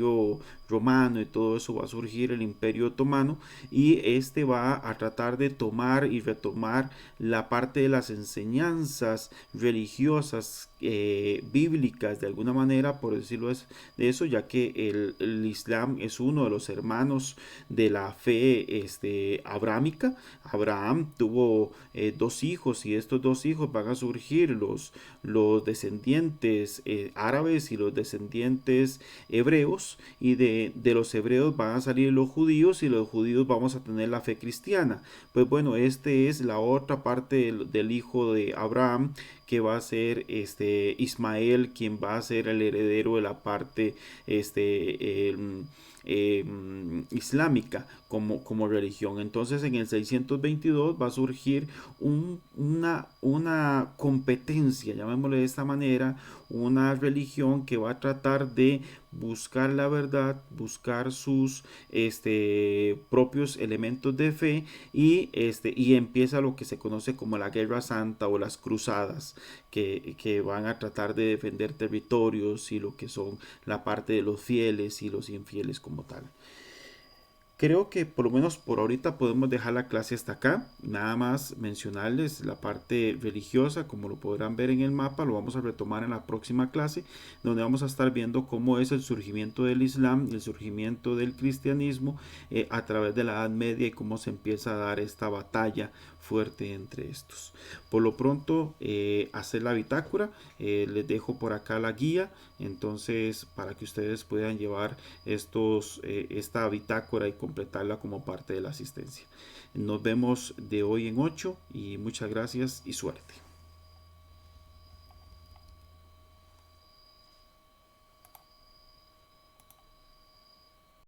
Romano y todo eso, va a surgir el Imperio Otomano, y este va a tratar de tomar y retomar la parte de las enseñanzas religiosas bíblicas, de alguna manera, por decirlo de eso, ya que el Islam es uno de los hermanos de la fe abrámica. Abraham tuvo dos hijos, y estos dos hijos van a surgir los descendientes árabes y los descendientes hebreos, y de los hebreos van a salir los judíos, y los judíos vamos a tener la fe cristiana. Pues bueno, es la otra parte del hijo de Abraham, que va a ser Ismael, quien va a ser el heredero de la parte islámica como religión. Entonces en el 622 va a surgir una competencia, llamémosle de esta manera, una religión que va a tratar de buscar la verdad, buscar sus propios elementos de fe, y empieza lo que se conoce como la Guerra Santa o las Cruzadas, que van a tratar de defender territorios y lo que son la parte de los fieles y los infieles como tal. Creo que por lo menos por ahorita podemos dejar la clase hasta acá. Nada más mencionarles la parte religiosa, como lo podrán ver en el mapa, lo vamos a retomar en la próxima clase, donde vamos a estar viendo cómo es el surgimiento del Islam y el surgimiento del cristianismo a través de la Edad Media, y cómo se empieza a dar esta batalla fuerte entre estos. Por lo pronto, hacer la bitácora, les dejo por acá la guía, entonces para que ustedes puedan llevar esta bitácora y completarla como parte de la asistencia. Nos vemos de hoy en 8, y muchas gracias y suerte.